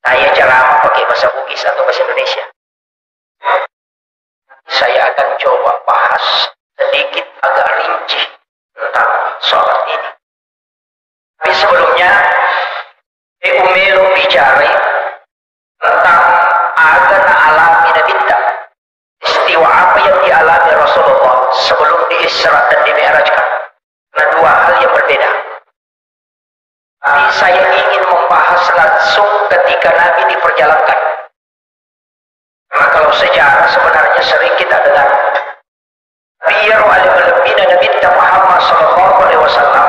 Saya ceramah pakai bahasa Bugis atau bahasa Indonesia. Saya akan coba bahas sedikit agak rinci tentang sholat ini. Tapi sebelumnya, Umelo bicara tentang agama alami Nabi-Nya. Istiwa apa yang dialami Rasulullah sebelum di-Isra dan di-Mi'rajkan. Karena dua hal yang berbeda. Tapi saya ingin membahas langsung ketika Nabi diperjalankan. Karena kalau sejarah sebenarnya sering kita dengar. Biar alim-alimina Nabi Muhammad SAW.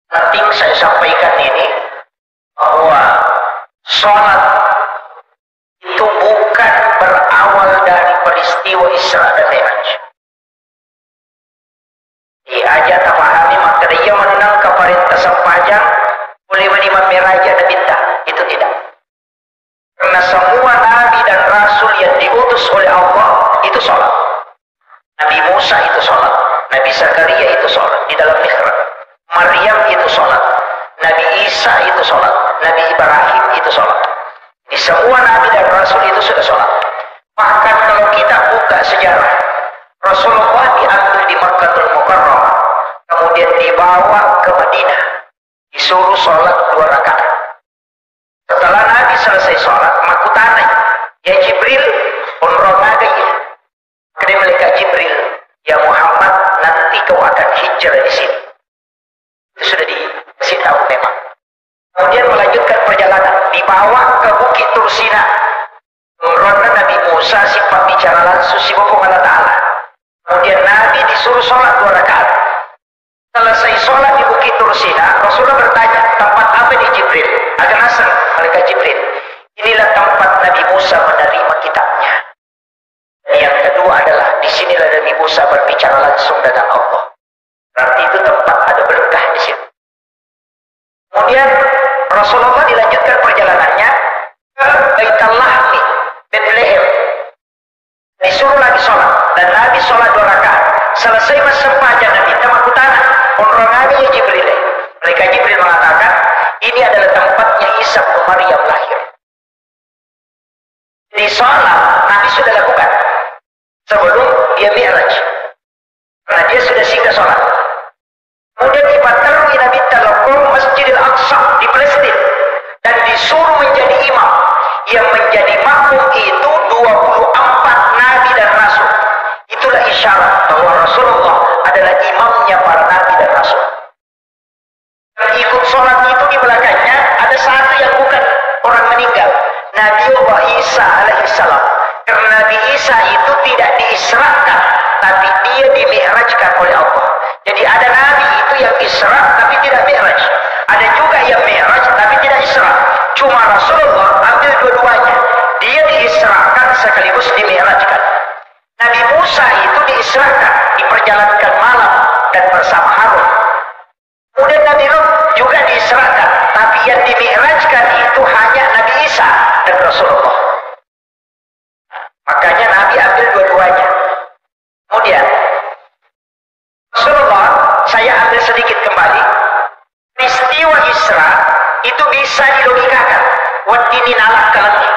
Nanti saya sampaikan ini bahwa sholat itu bukan berawal dari peristiwa Isra dan Mi'raj. Aja tak pahami maka dia menang ke perintah sepanjang boleh menimam meraja dan bintang. Itu tidak. Karena semua nabi dan rasul yang diutus oleh Allah itu sholat. Nabi Musa itu sholat, Nabi Zakaria itu sholat di dalam mihrab, Maryam itu sholat, Nabi Isa itu sholat, Nabi Ibrahim itu sholat. Di semua nabi dan rasul itu sudah sholat. Bahkan kalau kita buka sejarah, Rasulullah diambil di Makkahul Mukarramah, kemudian dibawa ke Madinah, disuruh sholat 2 rakaat. Setelah Nabi selesai sholat, makutana ya Jibril unronaga ya. Kena malaikat Jibril, ya Muhammad, nanti kau akan hijrah di sini. Itu sudah dikasih tahu memang. Kemudian melanjutkan perjalanan, dibawa ke Bukit Tursina. Unrona Nabi Musa sifat bicara langsung si Bapak Allah Ta'ala. Kemudian Nabi disuruh sholat 2 rakaat. Selesai sholat di Bukit Tursina, Rasulullah bertanya, tempat apa di Jibril? Agak asal malaikat Jibril. Inilah tempat Nabi Musa menerima kitabnya. Dan yang kedua adalah, disinilah Nabi Musa berbicara langsung dengan Allah. Berarti itu tempat ada berkah di situ. Kemudian Rasulullah dilanjutkan perjalanannya ke Baitullah, Bethlehem. Disuruh lagi sholat, dan Nabi sholat 2 rakaat. Selesai masa panjang Nabi tamakutana unrongaga ya Jibril. Mereka Jibril mengatakan ini adalah tempatnya Isa bin Maryam lahir. Di sholat Nabi sudah lakukan sebelum dia Mi'raj, karena dia sudah singgah sholat. Kemudian dibatalkan Nabi talakum Masjidil Aqsa di Palestina dan disuruh menjadi imam. Yang menjadi makmum itu 24 nabi dan rasul. Itulah isyarat bahwa Rasulullah adalah imamnya para nabi dan rasul. Dan ikut sholat itu di belakangnya ada satu yang bukan orang meninggal, Nabi Allah Isa alaihissalam. Karena Nabi Isa itu tidak diisrakan, tapi dia dimi'rajkan oleh Allah. Jadi ada nabi itu yang isra tapi tidak mi'raj. Ada juga yang mi'raj tapi tidak isra. Cuma Rasulullah ambil dua-duanya. Dia diisrakan sekaligus dimi'rajkan. Nabi Musa itu diisrakan, diperjalankan malam dan bersama Harun. Kemudian Nabi Nuh juga diisrakan, tapi yang dimi'rajkan itu hanya Nabi Isa dan Rasulullah. Makanya Nabi ambil dua-duanya. Kemudian Rasulullah, saya ambil sedikit kembali. Peristiwa Isra itu bisa dilogikakan. Wadini nalak kalangnya.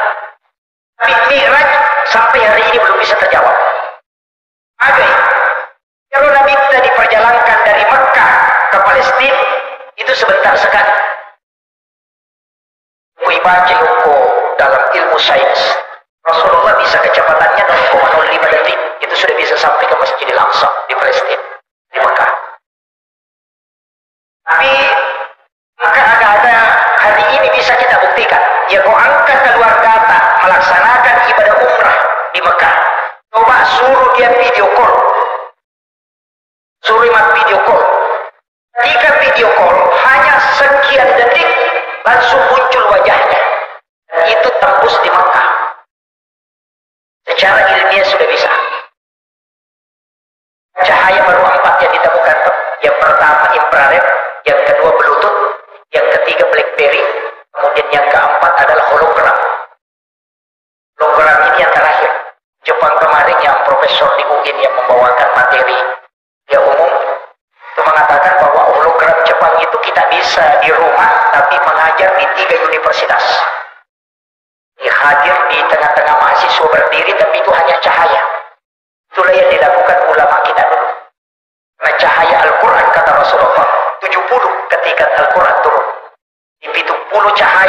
Tapi Mi'raj sampai hari ini belum bisa terjawab. Agai, kalau Nabi kita diperjalankan dari Mekah ke Palestina, itu sebentar sekali. Baca Yoko dalam ilmu sains, Rasulullah bisa kecepatannya 0,05 detik. Itu sudah bisa sampai ke Masjidil Aqsa di Palestina, di Mekah. Tapi agak ada hari ini bisa kita buktikan. Ya kau angkat keluar data melaksanakan ibadah umrah di Mekah. Coba suruh dia video call. Suruh imat video call. Ketika video call hanya sekian detik langsung muncul wajahnya. Dan itu tembus di Mekah. Secara ilmiah sudah bisa. Cahaya baru 4 yang ditemukan. Yang pertama infrared, yang kedua Bluetooth, yang ketiga BlackBerry, kemudian yang keempat adalah hologram. Hologram ini yang terakhir. Jepang kemarin yang profesor di UIN yang membawakan materi dia umum itu mengatakan bahwa hologram Jepang itu kita bisa di rumah tapi mengajar di 3 universitas.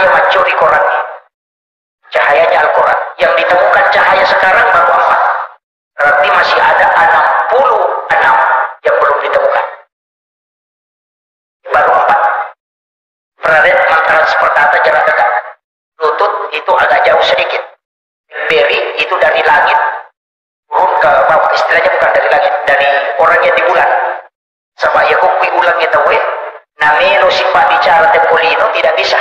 cahaya mencuri Qurannya. Cahayanya Al-Quran. Yang ditemukan cahaya sekarang baru 4. Berarti masih ada 66 yang belum ditemukan. Baru 4. Infrared mentransportasi jarak dekat. Bluetooth itu agak jauh sedikit. BlackBerry itu dari langit turun ke bawah. Istilahnya bukan dari langit, dari orang yang di bulan. Sama ya kukui ulang kita namelo sifat bicara tempolino tidak bisa.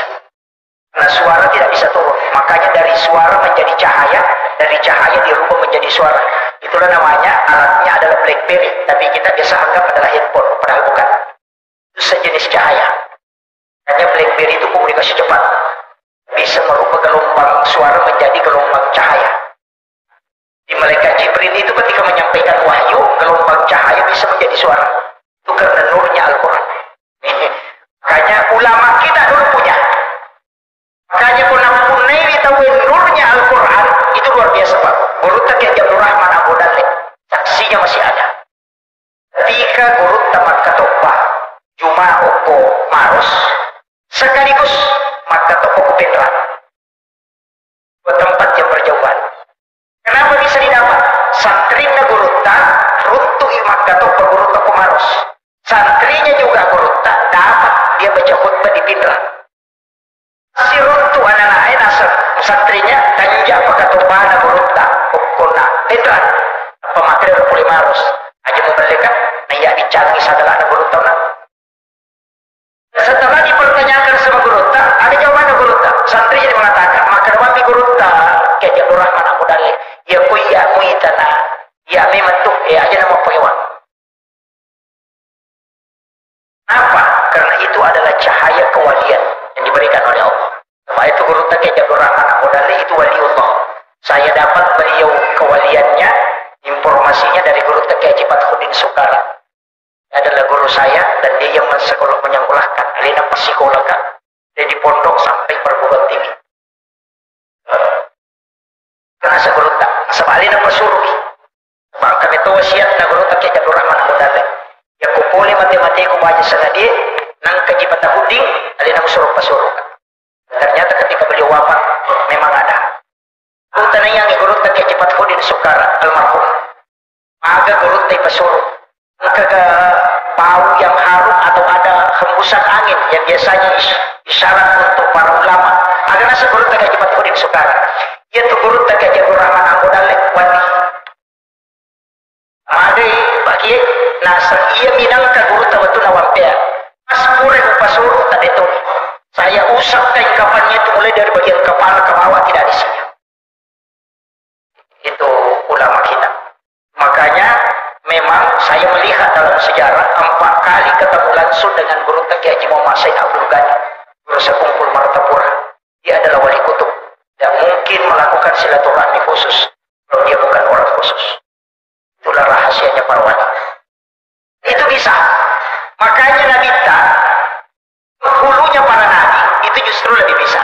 Karena suara tidak bisa turun. Makanya dari suara menjadi cahaya, dari cahaya dirubah menjadi suara. Itulah namanya, alatnya adalah BlackBerry. Tapi kita biasa anggap adalah handphone, padahal bukan. Itu sejenis cahaya. Hanya BlackBerry itu komunikasi cepat. Bisa merubah gelombang suara menjadi gelombang cahaya. Di malaikat Jibril itu ketika menyampaikan wahyu, gelombang cahaya bisa menjadi suara. Itu karena nurnya Al-Quran. Makanya ulama kita dulu punya. Makanya punai tahu nurnya Al-Quran itu luar biasa Pak. Guru Kiai Abdul Rahman Abu Dalek, saksinya masih ada. Ketika guru tamat ketopah Juma Oko Maros sekaligus maka toko Kupendra. Dua tempat yang berjauhan. Kenapa bisa didapat? Santrinya guru tak runtuh maka toko guru toko Maros. Santrinya juga guru tak dapat dia baca khutbah di Pindra. Si runtuh anak-anak asal santrinya tanja pakai topana berunta pokoknya Pindra pemakaian 25 aja mau berlekat nah ya dicari segala anak berunta nah. Setelah dipertanyakan sama gurunta ada jawaban gurunta santrinya mengatakan maka wami gurunta kayak Abdul Rahman Abu Dalek ya kuya muitana ya memang tuh ya aja nama pehewan. Apa? Karena itu adalah cahaya kewalian yang diberikan oleh Allah. Sebab itu guru Kiai Abdul Rahman Abu Dalek itu waliullah. Saya dapat beliau kewaliannya, informasinya dari guru Kiai Haji Fathuddin Sukara. Dia adalah guru saya dan dia yang menyekolahkan alina psikologa dari pondok sampai perguruan tinggi. Karena saya guru tak, sebab alina pesuruh. Sebab kami tahu wasiat na guru Kiai Abdul Rahman Abu Dalek. Ya kupuli mati-mati ku baca senadi nang Haji Fathuddin alina pesuruh. Ternyata ketika beliau wafat memang ada. Guru tanayang guru Kiai Haji Fathuddin Sukara almarhum. Aga guru tai pesuruh. Kaga bau yang harum atau ada hembusan angin yang biasanya isyarat untuk para ulama. Ada nasi guru Kiai Haji Fathuddin Sukara. Yaitu guru Kiai Haji Rahman Abu Dalek wali. Ada bagi nasa ia minangka guru tawatu nawampea. Pas pure upasuruh tak itu. Saya usap kain kafannya itu mulai dari bagian kepala ke bawah tidak ada isinya. Itu ulama kita. Makanya memang saya melihat dalam sejarah 4 kali ketemu langsung dengan guru Kiai Haji Muhammad Said Abdul Ghani, guru sekumpul Martapura. Dia adalah wali kutub. Tidak mungkin melakukan silaturahmi khusus kalau dia bukan orang khusus. Itulah rahasianya para wali. Itu bisa. Makanya Nabi hulunya para nabi itu justru lebih bisa.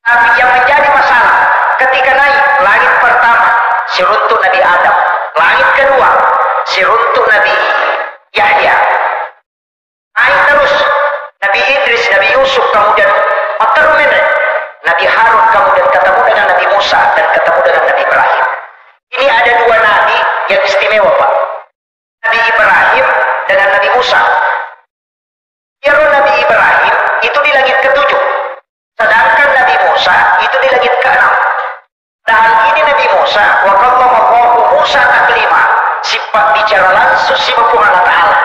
Tapi yang menjadi masalah ketika naik langit pertama si runtuh Nabi Adam, langit kedua si runtuh Nabi Yahya, naik terus Nabi Idris, Nabi Yusuf, kemudian Matermin Nabi Harun, kemudian ketemu dengan Nabi Musa dan ketemu dengan Nabi Ibrahim. Ini ada 2 nabi yang istimewa Pak. Nabi Ibrahim dengan Nabi Musa. Hero Nabi Ibrahim itu di langit ke-7, sedangkan Nabi Musa itu di langit ke-6. Dan ini Nabi Musa, wa kallamahu Musa taklima, sifat bicara langsung si Allah Ta'ala.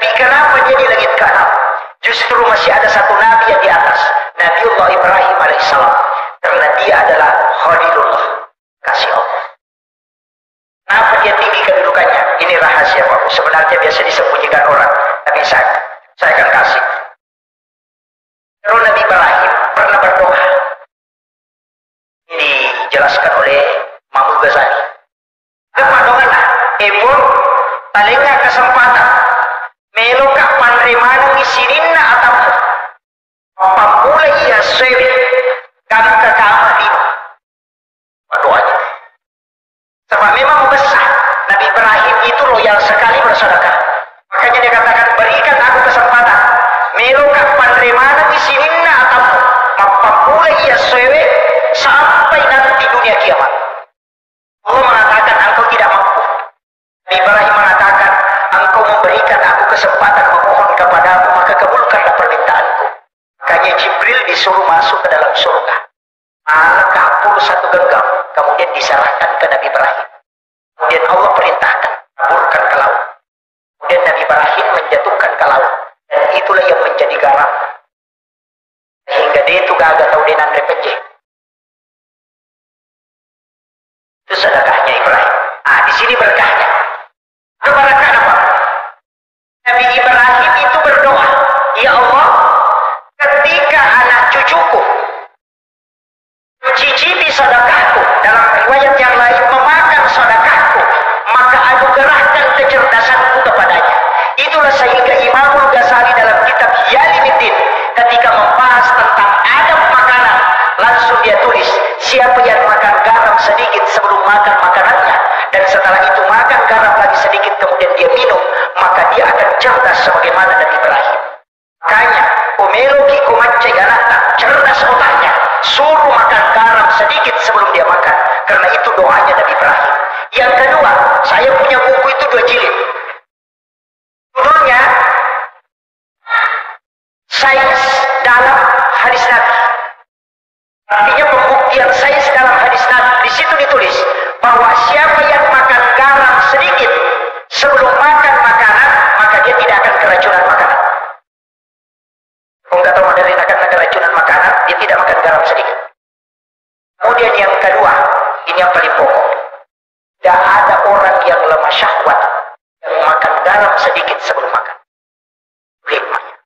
Tapi kenapa jadi langit ke-6? Justru masih ada satu nabi yang di atas, Nabiullah Ibrahim alaihissalam, karena dia adalah Khalilullah, kasih Allah. Kenapa dia tinggi kedudukannya? Ini rahasia Pak. Sebenarnya biasa disembunyikan orang, tapi saya akan kasih. Lalu Nabi Ibrahim pernah berdoa. Ini dijelaskan oleh Mahmud Ghazali. Apa doanya? Ibu, talinga kesempatan. Melokak panremana misininna atamu. Apabula ia sewi. Kami kekama dino. Doanya. Sebab memang besar. Nabi Ibrahim itu loyal sekali bersedekah. Makanya dia katakan, berikan aku kesempatan. Melokak panremana misininna atamu. Apabula ia sewe sampai nanti dunia kiamat. Allah mengatakan engkau tidak mampu. Nabi Ibrahim mengatakan engkau memberikan aku kesempatan memohon kepadamu, maka kabulkanlah permintaanku. Makanya Jibril disuruh masuk ke dalam surga. Malah kapur satu genggam, kemudian diserahkan ke Nabi Ibrahim. Kemudian Allah perintahkan taburkan ke laut. Kemudian Nabi Ibrahim menjatuhkan ke laut, dan itulah yang menjadi garam. Sehingga dia itu gagah tahu dia nandre peceh. Itu sedekahnya Ibrahim. Di sini berkahnya. Berkah apa? Nabi Ibrahim itu berdoa, ya Allah, ketika anak cucuku mencicipi sedekahku, dalam riwayat yang lain memakan sedekahku, maka anugerahkan kecerdasanku kepadanya. Itulah sehingga Imamul Ghazali dalam kitab Yalimiddin ketika membahas tentang adab makanan, langsung dia tulis, siapa yang makan garam sedikit sebelum makan makanannya, dan setelah itu makan garam lagi sedikit kemudian dia minum, maka dia akan cerdas sebagaimana Nabi Ibrahim. Makanya Umeloki kumacai anaknya cerdas otaknya, suruh makan garam sedikit sebelum dia makan, karena itu doanya Nabi Ibrahim. Yang kedua, saya punya buku itu 2 jilid, judulnya Sains dalam Hadis Nabi. Artinya pembuktian sains dalam hadis Nabi. Di situ ditulis bahwa siapa yang makan garam sedikit sebelum makan makanan, maka dia tidak akan keracunan makanan. Kalau nggak tahu modern akan keracunan makanan, dia tidak makan garam sedikit. Kemudian yang kedua, ini yang paling pokok. Tidak ada orang yang lemah syahwat yang makan garam sedikit sebelum makan. Hikmahnya.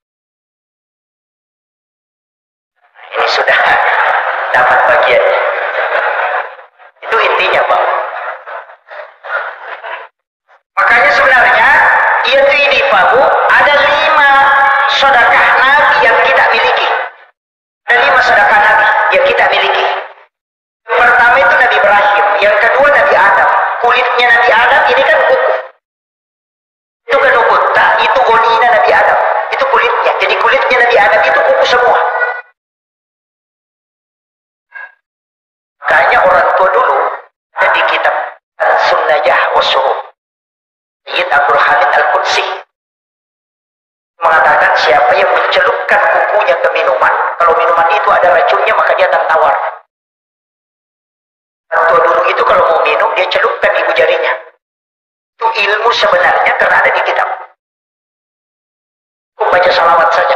Ini sudah dapat bagiannya. Itu intinya, Bang. Makanya sebenarnya yaitu ini, Pak Bu, ada 5 sedekah Nabi yang kita miliki. Ada 5 sedekah Nabi yang kita miliki. Yang pertama itu Nabi Ibrahim, yang kedua Nabi Adam. Kulitnya Nabi Adam ini kan kuku. Itu kan kuku, itu golina Nabi Adam. Itu kulitnya. Jadi kulitnya Nabi Adam itu kuku semua. Makanya orang tua dulu di kitab Sunnayah Wasuruh, Sayyid Abdul Hamid Al-Qudsi mengatakan siapa yang mencelupkan kukunya ke minuman, kalau minuman itu ada racunnya maka dia akan tawar. Orang tua dulu itu kalau mau minum dia celupkan ibu jarinya. Itu ilmu sebenarnya karena ada di kitab. Baca salawat saja.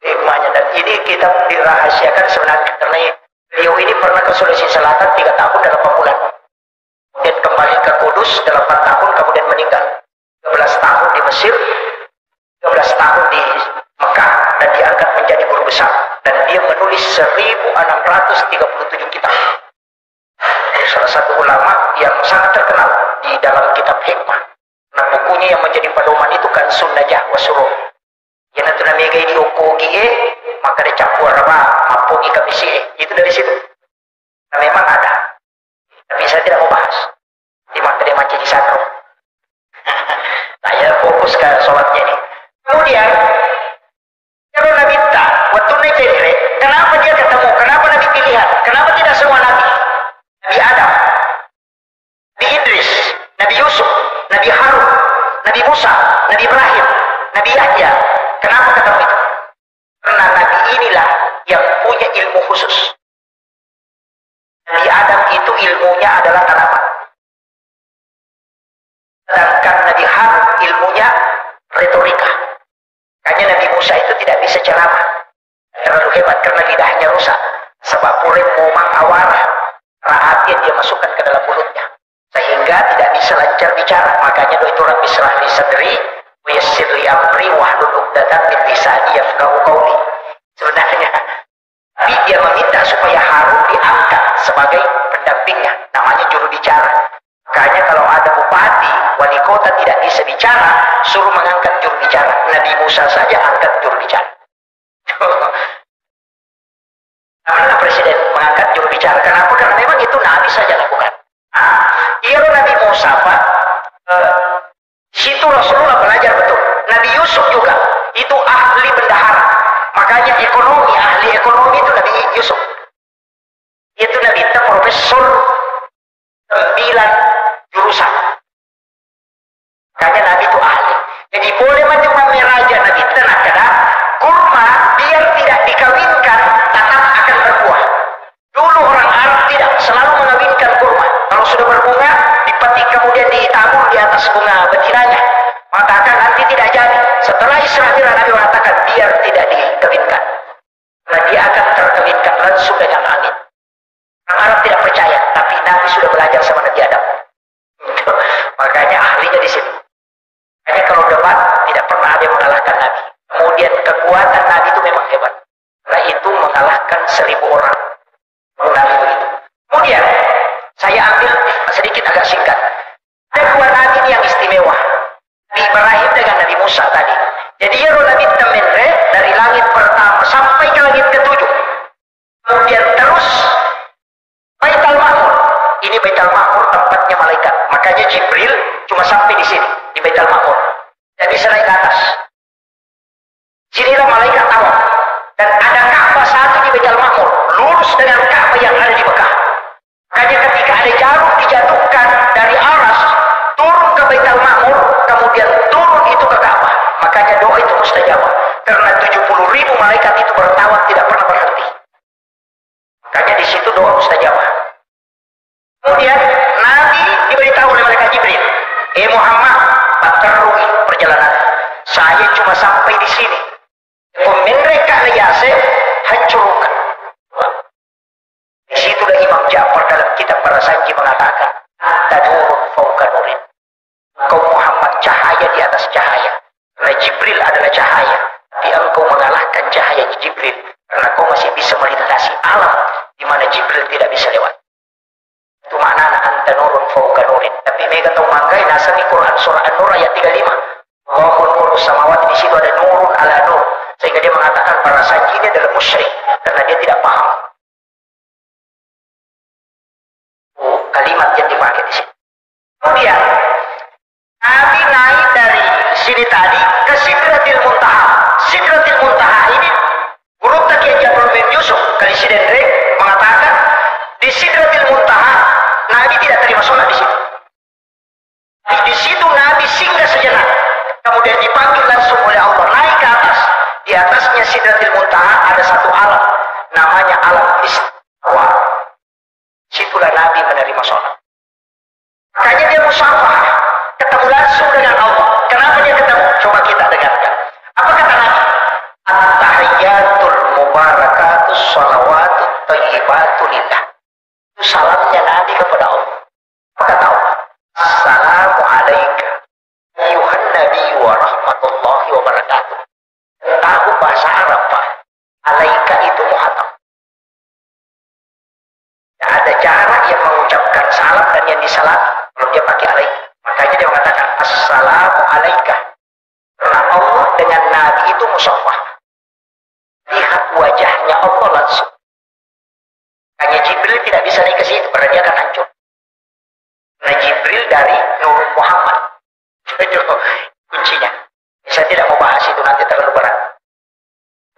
Hikmahnya, dan ini kitab dirahasiakan sebenarnya karena beliau ini pernah ke Sulawesi Selatan 3 tahun dan 8 bulan. Kemudian kembali ke Kudus 8 tahun, kemudian meninggal. 13 tahun di Mesir, 13 tahun di Mekah, dan diangkat menjadi guru besar. Dan dia menulis 1637 kitab. Salah satu ulama yang sangat terkenal di dalam kitab hikmah. Nah, bukunya yang menjadi pedoman itu kan Sunnayah Wasuruh. Yang nanti namanya di Okogi maka dia campur apa mampu ikamisi itu dari situ. Nah, memang ada, tapi saya tidak mau bahas. Di maka dia macam di sakro. Saya fokus ke sholatnya ini. Kemudian kalau Nabi tak waktu Nabi kenapa dia ketemu? Kenapa Nabi pilihan? Kenapa tidak semua Nabi? Nabi Adam, Nabi Idris, Nabi Yusuf, Nabi Harun, Nabi Musa, Nabi Ibrahim, Nabi Yahya. Kenapa ketemu itu? Karena Nabi inilah yang punya ilmu khusus. Nabi Adam itu ilmunya adalah tanaman. Sedangkan Nabi Harun ilmunya retorika. Makanya Nabi Musa itu tidak bisa ceramah. Terlalu hebat karena lidahnya rusak. Sebab purem momang awarah. Rahatnya dia masukkan ke dalam mulutnya. Sehingga tidak bisa lancar bicara. Makanya doa itu Rabbi syrah li sadri wa yassir li amri wahlul 'uqdatam min lisani yafqahu qawli. Sebenarnya tapi dia meminta supaya Harun diangkat sebagai pendampingnya, namanya juru bicara. Makanya kalau ada bupati, wali kota tidak bisa bicara, suruh mengangkat juru bicara. Nabi Musa saja angkat juru bicara. Karena presiden mengangkat juru bicara. Kenapa? Karena memang itu Nabi saja lakukan. Iya Nabi Musa, Pak. Situ Rasulullah belajar betul. Nabi Yusuf juga itu ahli bendahara. Makanya ahli ekonomi 1000 orang. Nabi begitu. Kemudian saya ambil sedikit agak singkat. Ada 2 nabi yang istimewa. Nabi Ibrahim dengan Nabi Musa tadi. Jadi ya Nabi Temenre dari langit pertama sampai ke langit ke-7. Kemudian terus Baitul Ma'mur. Ini Baitul Ma'mur tempatnya malaikat. Makanya Jibril cuma sampai di sini, di Baitul Ma'mur. Jadi naik ke atas. Sinilah malaikat tawaf. Dan ada Ka'bah satu di Baitul Ma'mur, lurus dengan Ka'bah yang ada di Mekah. Makanya ketika ada jarum dijatuhkan dari aras turun ke Baitul Ma'mur, kemudian turun itu ke Ka'bah. Makanya doa itu mustajab. Karena 70.000 malaikat itu bertawaf tidak pernah berhenti. Makanya di situ doa mustajab. Kemudian Nabi diberitahu oleh malaikat Jibril, Muhammad, baterui perjalanan. Saya cuma sampai di sini. Mereka leyase hancurkan. Di situlah Imam Ja'far dalam kitab Para Sanji mengatakan, anta nurun fauqa nurin. Engkau Muhammad cahaya di atas cahaya. Karena Jibril adalah cahaya. Tapi engkau mengalahkan cahaya Jibril. Karena kau masih bisa melintasi alam di mana Jibril tidak bisa lewat. Itu makna anta nurun fauqa nurin. Tapi mereka tahu mangkai nasami Quran surah An-Nur ayat 35. Allahul nuru samawati, di situ ada nurun ala nur. Sehingga dia mengatakan para saji ini adalah musyrik karena dia tidak paham. Kalimat yang dipakai di sini. Kemudian Nabi naik dari sini tadi ke Sidratil Muntaha. Sidratil Muntaha ini guru Kiai Ja'far bin Yusuf kali Sidendrek mengatakan di Sidratil Muntaha Nabi tidak terima sholat di situ. Di situ Nabi singgah sejenak. Kemudian dipanggil langsung oleh Allah naik ke atas. Di atasnya Sidratil Muntaha ada satu alam namanya alam istiwa. Situlah Nabi menerima sholat. Makanya dia musyafahah, ketemu langsung dengan Allah. Kenapa dia ketemu? Coba kita dengarkan. Apa kata Nabi? At-tahiyyatul mubarakatus sholawatut thayyibatu lillah. Itu salamnya Nabi kepada Allah. Apa kata Allah? Assalamu alaika ayuhan nabi wa rahmatullahi wa barakatuh. Tahu bahasa Arab Pak. Alaika itu muhatab. Ada jarak yang mengucapkan salam dan yang disalam kalau dia pakai alaika. Makanya dia mengatakan assalamu alaika. Karena Allah dengan Nabi itu musyafah. Lihat wajahnya Allah langsung. Hanya Jibril tidak bisa naik ke situ karena dia akan hancur. Karena Jibril dari Nur Muhammad. Itu kuncinya. Saya tidak mau bahas itu nanti terlalu berat.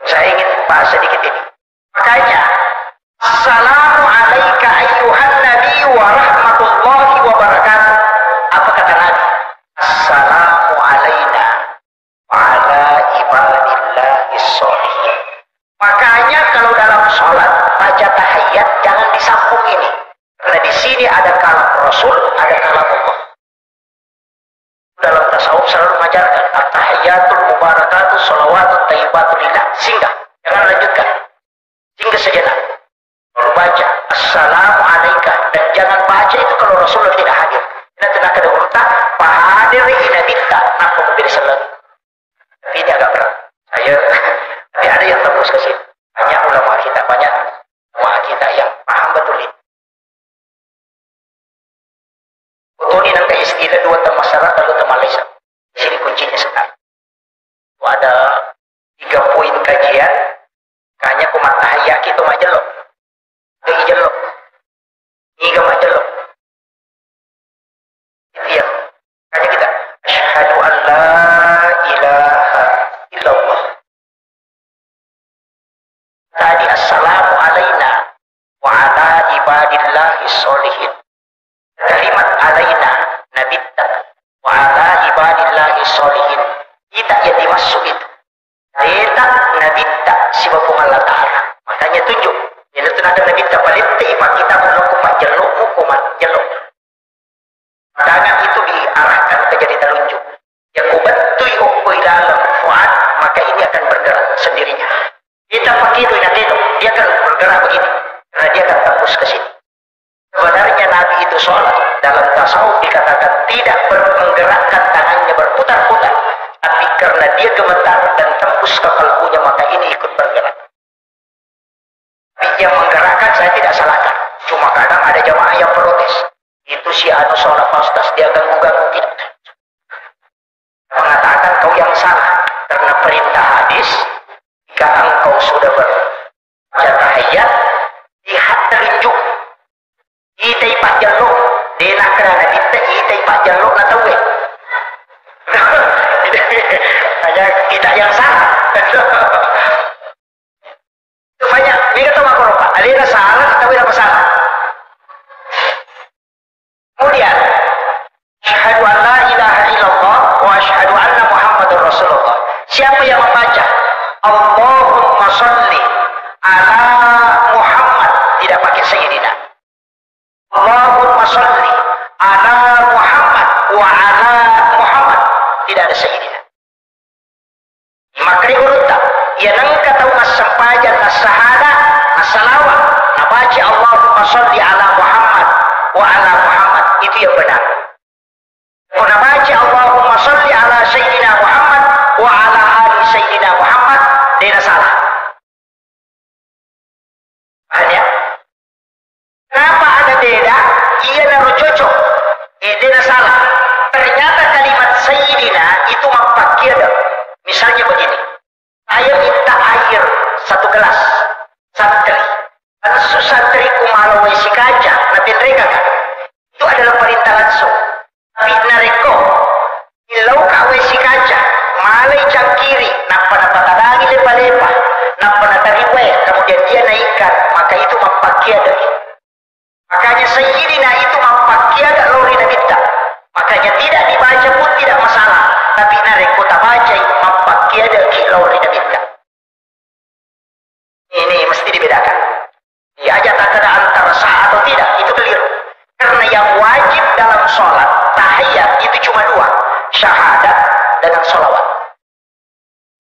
Saya ingin bahas sedikit ini. Makanya assalamu alaika ayyuhan nabi wa rahmatullahi wa barakatuh. Apa kata Nabi? Assalamu alaina wa ala ibadillahis sholihin. Makanya kalau dalam sholat baca tahiyat jangan disambung ini. Karena di sini ada kalam Rasul, ada kalam Allah. Dalam tasawuf selalu mengajarkan at-tahiyyatul mubarakatus sholawatut thayyibatu lillah. Singgah, jangan lanjutkan. Singgah sejenak. Baru baca assalamu alaika, dan jangan baca itu kalau Rasulullah tidak hadir. Ini telah kada urta pahadir ina bitta napa mobil salat. Tapi ini agak berat. Tapi ada yang tembus ke sini. Banyak ulama kita yang paham betul ini. Ini nanti istilah dua masyarakat lalu Malaysia. Di sini kuncinya sekali. Ada 3 poin kajian. Kayaknya kumat tahiyat kita majelok. Dari jelok. Iga majelok. Itu yang kayaknya kita asyhadu an la ilaha illallah. Tadi assalamu alaina wa ala ibadillahis sholihin. Kalimat alaina nabitta wa ala ibadillahis sholihin. Tidak yang dimaksud itu. Tidak nabitta sibapung Allah Ta'ala. Makanya tunjuk. Yang itu ada nabitta palitti ipa kita menunggu pak jeluk hukuman jeluk. Tangan itu diarahkan ke jadi telunjuk. Yang kubatui ukui dalam fuad, maka ini akan bergerak sendirinya. Kita pakai itu nanti itu, dia akan bergerak begini. Karena dia akan tembus ke sini. Sebenarnya Nabi itu sholat dalam tasawuf dikatakan tidak menggerakkan tangannya berputar-putar, tapi karena dia gemetar dan tembus ke kalbunya maka ini ikut bergerak. Tapi yang protes. Itu si anu sholat Pak Ustaz, dia ganggu-ganggu tidak. Mengatakan kau yang salah karena perintah hadis jika engkau sudah berbaca tahiyat lihat telunjuk itai pak jaluk denak kerana itai pak jaluk na tahu hanya kita yang salah. Itu banyak mereka tahu aku lupa alina salah atau tidak salah. Kemudian syahadu an la ilaha illallah wa asyhadu anna muhammadur rasulullah. Siapa yang membaca Allahumma sholli ala Muhammad tidak pakai sayyidina, Allahumma sholli ala Muhammad wa ala Muhammad tidak ada sayyidina. Maka urut ia nangka tahu sampajan as-sahada as-salawat nabaca Allahumma sholli ala Muhammad wa ala Muhammad itu yang benar. Kalau baca Allahumma sholli ala sayyidina Muhammad wa ala ali sayyidina Muhammad dia salah. Hanya kenapa ada beda? Ia naruh cocok. Dia salah. Ternyata kalimat sayyidina itu mapakai ada. Misalnya begini. Saya minta air 1 gelas. Santri. Langsung santri kumalawai si kaca. Nabi mereka kan. Itu adalah perintah langsung. Tapi nareko. Ilau kawai si kaca. Malai cangkiri. Napa-napa tadangi lepa-lepa. Napa-napa riway. Kemudian dia naikkan. Maka itu mapakai ada. Makanya sayyidina itu mapakai ada lori nabita. Makanya tidak dibaca pun tidak masalah. Tapi nareko tak baca mapakai ada lori nabita. Ini mesti dibedakan. Dia tak ada antara sah atau tidak. Itu keliru. Karena yang wajib dalam sholat tahiyat itu cuma 2. Syahadat dengan sholawat.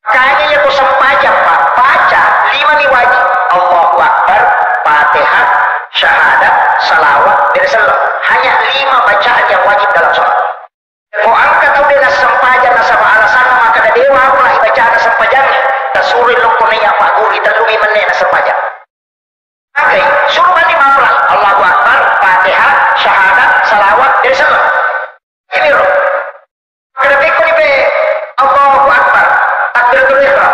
Makanya yang kau sempajang Pak. Baca 5 ni wajib. Allahu Akbar, Fatihah, syahadat, salawat, dan salam. Hanya 5 bacaan yang wajib dalam sholat. Kau angkat kau dengan sempajang sama alasan maka ada dewa pula bacaan sempajangnya. Tasuri lokonnya Pak Guri terlumi menena sempajang. Oke, suruh mandi maaflah. Allahu Akbar, Fatihah, syahadat, salawat, dan salam. Ini loh. Kenapa kau ni Allahu Akbar, takbiratul ihram.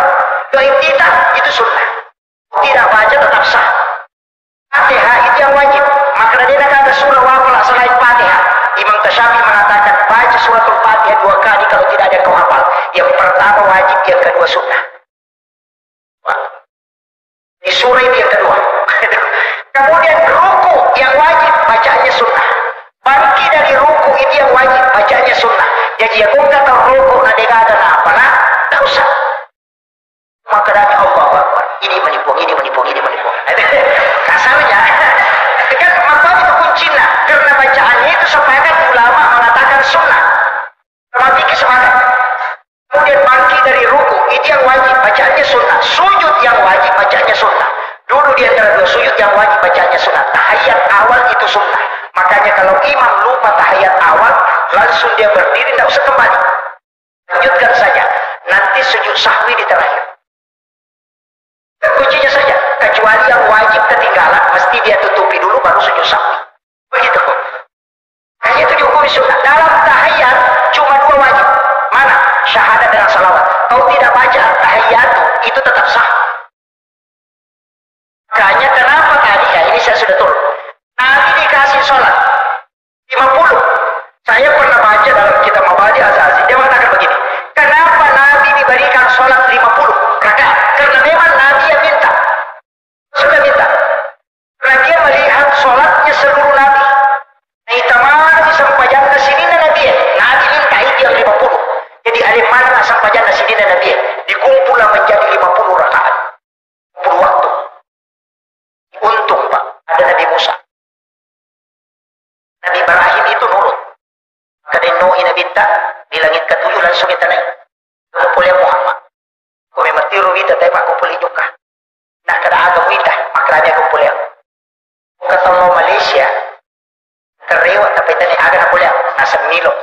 Doa kita itu sunnah. Tidak baca tetap sah. Fatihah itu yang wajib. Maka dia nak ada surah wafal selain Fatihah. Imam Tasyafi mengatakan baca suratul Fatihah 2 kali kalau tidak ada kau hafal. Yang pertama wajib, yang kedua sunnah. Di surah itu yang kedua. Kemudian ruku yang wajib bacaannya sunnah. Bangkit dari ruku itu yang wajib bacaannya sunnah. Jadi ya kau kata ruku nadega ada apa lah? Tak usah. Maka dari Allah Akbar. Ini menipu. Kasarnya kan apa itu kuncinya? Karena bacaannya itu sepakat ulama mengatakan sunnah. Tapi kesepakat. Kemudian bangkit dari ruku itu yang wajib bacaannya sunnah. Sujud yang wajib bacaannya sunnah. Dulu di antara 2 sujud yang wajib bacaannya sunnah. Tahiyat awal itu sunnah. Makanya kalau imam lupa tahiyat awal, langsung dia berdiri, tidak usah kembali. Lanjutkan saja. Nanti sujud sahwi di terakhir. Kuncinya saja. Kecuali yang wajib ketinggalan, mesti dia tutupi dulu baru sujud sahwi. Begitu. Hanya 7 hukum sunnah. Dalam tahiyat cuma 2 wajib. Mana? Syahadat dengan salawat. Kau tidak baca tahiyat itu tetap sah. Makanya kenapa tadi ya ini saya sudah turun. Nabi dikasih sholat 50. Saya pernah baca dalam kitab Mabadi Azazi. Dia mengatakan begini. Kenapa Nabi diberikan sholat 50 rakaat? Karena memang Nabi yang minta. Sudah minta. Karena dia melihat sholatnya seluruh Nabi. Nah itamana disampaikan ke sini Nabi. Nabi minta itu yang 50. Jadi ada mana sampaikan ke sini Nabi. Dikumpullah menjadi 50 rakaat. 50 waktu. Untung Pak, ada Nabi Musa. Nabi Ibrahim itu nurut. Kadang Nuhi Nabi tak di langit ke-7 langsung kita naik. Kumpulnya Muhammad. Kau memang tiru kita tapi aku kumpuli juga. Nah kada agam kita makranya kumpulnya. Kata mau Malaysia terlewat tapi tadi agak kumpulnya nasa Milo.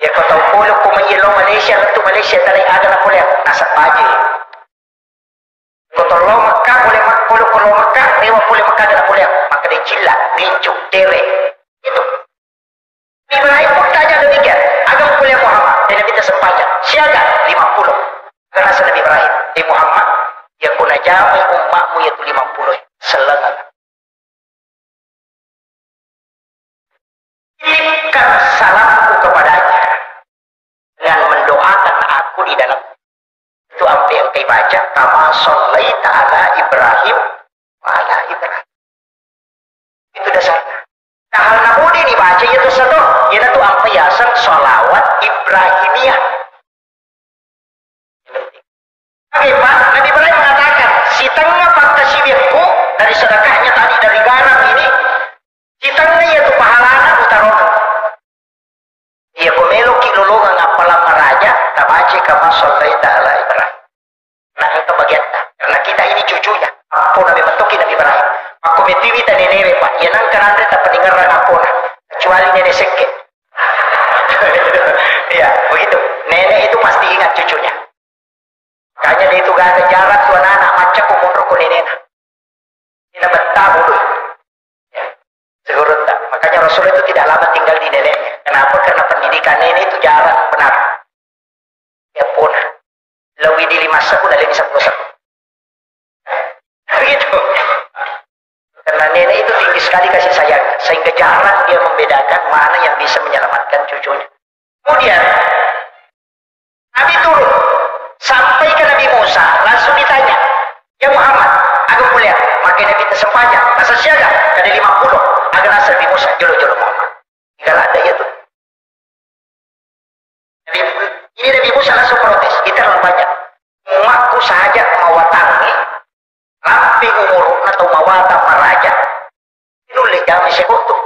Ya kau tahu puluh kumanyilo Malaysia untuk Malaysia tadi agak kumpulnya nasa Paji. Kau tahu Mekah boleh kalau Mekah lewat boleh Mekah adalah boleh maka dia jila rincuk, derek. Itu. Ibrahim pun tanya demikian. Agam kuliah Muhammad. Dan Nabi tersempatnya. Siaga 50. Karena Nabi Ibrahim. Muhammad. Ya kuna jamai umatmu yaitu 50. Selengan. Titipkan salamku kepadanya. Dengan mendoakan aku di dalam. Itu apa yang kita baca. Kama shallaita ala Ibrahim. Ala Ibrahim. Itu dasarnya. Nah hal nabudi ini baca itu satu. Ini tuh apa yasan sholawat Ibrahimiyah. Oke Pak, Nabi Ibrahim mengatakan, si tengah fakta siwirku dari sedekahnya tadi dari garam ini, si tengah yaitu pahalana utaronan. Ia komelo kilulungan apalah meraja, tabaci kama shallaita ala Ibrahim. Nah itu bagian karena kita ini cucunya. Apa Nabi mentoki Nabi Ibrahim. Aku metiwi tani nenek Pak, ya nang kanandre tak pendengaran aku nah. Kecuali nenek sekek. Ya begitu. Nenek itu pasti ingat cucunya. Makanya dia itu gak ada jarak tuan anak macam umur ku nenek. Ini betah bodoh. Ya. Segurut tak. Makanya Rasul itu tidak lama tinggal di neneknya. Kenapa? Karena pendidikan nenek itu jarang benar. Ya punah. Lebih di 5 sekun dan lebih 10 sekun. Begitu. Karena nenek itu tinggi sekali kasih sayang. Sehingga jarang dia membedakan mana yang bisa menyelamatkan cucunya. Kemudian Nabi turun sampai ke Nabi Musa, langsung ditanya, ya Muhammad, aku mulia, maka Nabi tersempatnya, masa siaga, ada 50, agar asal Nabi Musa, jolo-jolo Muhammad. Jika ada ya tuh. Ini Nabi Musa langsung protes, kita terlalu banyak. Umatku saja mawatangi, lampi umur atau mawatan meraja. Nulis kami sekutu,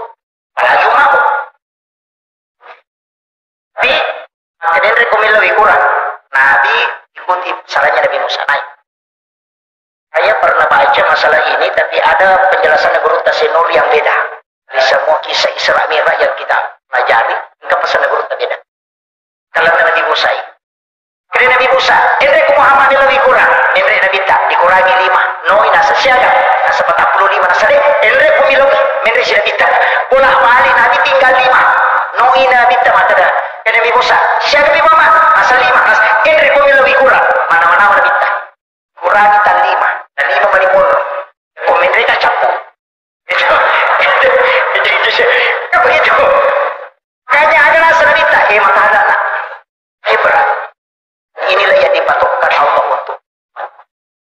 apalagi umatku. Tapi, makanya rekomendasi lebih kurang. Nabi ikuti salahnya Nabi Musa naik. Saya pernah baca masalah ini, tapi ada penjelasan Guru Tasenur yang beda. Dari semua kisah Isra Mi'raj yang kita pelajari, enggak pesan Guru beda. Kalau Nabi Musa ini. Kira Nabi Musa, Endrek Muhammad lebih kurang. Endrek Nabi tak dikurangi 5. Noi nasa siaga, nasa 45 nasa dek. Endrek kumilogi, Endrek si Nabi tak. Bolak balik Nabi tinggal 5. Noi Nabi tak mata dah. Kira Nabi Musa, siaga Nabi Muhammad, nasa 5. Nasa Endrek kumilogi kurang. Mana-mana Nabi tak. Kurangi tan 5. Dan 5 manipulor. Komendrek tak capung. Itu. Begitu. Makanya ada nasa Nabi tak. Mata anak. Hebat. Inilah yang dipatokkan Allah untuk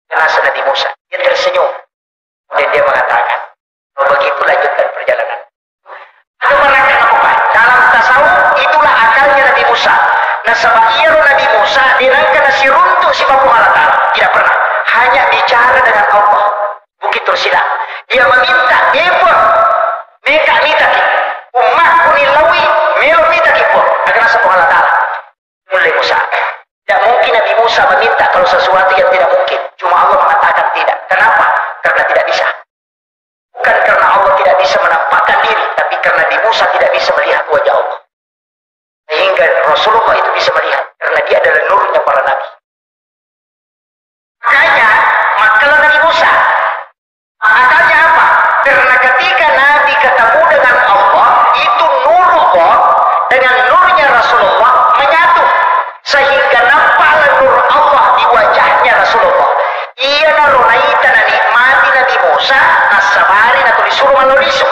jenazah Nabi Musa. Dia tersenyum. Kemudian dia mengatakan, oh begitu lanjutkan perjalanan. Ada menerangkan apa? Dalam tasawuf itulah akalnya Nabi Musa. Nasabairu Nabi Musa dirangkan nasi runtuk si Bapak Allah Ta'ala. Tidak pernah. Hanya bicara dengan Allah. Bukit Tursila. Dia meminta, Ibu, mereka mitaki. Umatku nilawi, melo mitaki pun. Agar nasa Allah Ta'ala. Mulai Musa. Tidak mungkin Nabi Musa meminta kalau sesuatu yang tidak mungkin. Cuma Allah mengatakan tidak. Kenapa? Karena tidak bisa. Bukan karena Allah tidak bisa menampakkan diri, tapi karena Nabi Musa tidak bisa melihat wajah Allah. Sehingga Rasulullah itu bisa melihat. Karena dia adalah nurnya para Nabi. Makanya, makalah Nabi Musa. Akalnya apa? Karena ketika Nabi ketemu dengan Allah, itu nur Allah dengan nurnya Rasulullah menyatu. Sehingga nampaklah nur Allah di wajahnya Rasulullah. Ia narunaita na nikmati Nabi Musa nasabari na tulisuru maloriso.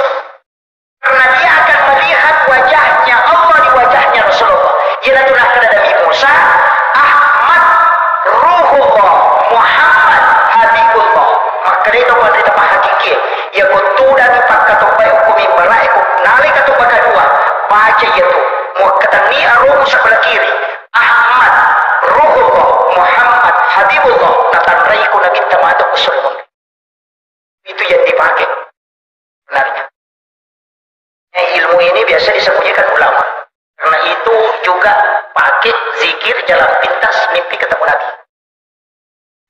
Karena dia akan melihat wajahnya Allah di wajahnya Rasulullah. Ia natulah kepada Nabi Musa, Ahmad Ruhullah, Muhammad Habibullah. Maka itu pada tempat hakiki. Ia kutuda di pakatobai hukumi baraiku. Nalik atau kedua baca itu. Muakatani aruh sebelah kiri. Ahmad, Ruhullah, Muhammad, Habibullah, natanraiku Nabi Tamaduk Usulmun. Itu yang dipakai. Benarnya. Ilmu ini biasa disembunyikan ulama. Karena itu juga pakai zikir jalan pintas mimpi ketemu Nabi.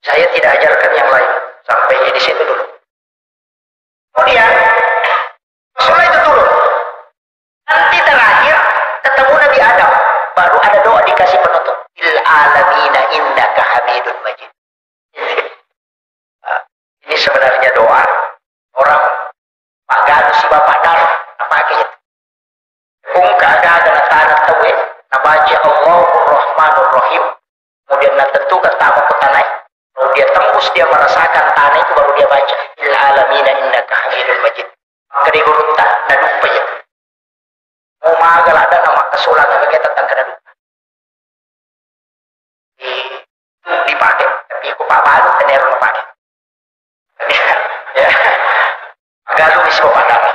Saya tidak ajarkan yang lain. Sampai di situ dulu. Kemudian, Rasulullah itu turun. Nanti terakhir ketemu Nabi Adam. Baru ada doa dikasih penutup. Il alamina innaka hamidun majid. Ini sebenarnya doa orang Pak Ganu si Bapak harus dia merasakan tanah itu baru dia baca. Il alamina innaka hamidul majid. Maka dia gurunta, nadukpa ya. Mau magal ada nama kesulang yang kita tentang kena duka. Dipakai, tapi aku pak balu tenero pakai. Ya, galu ispo padara.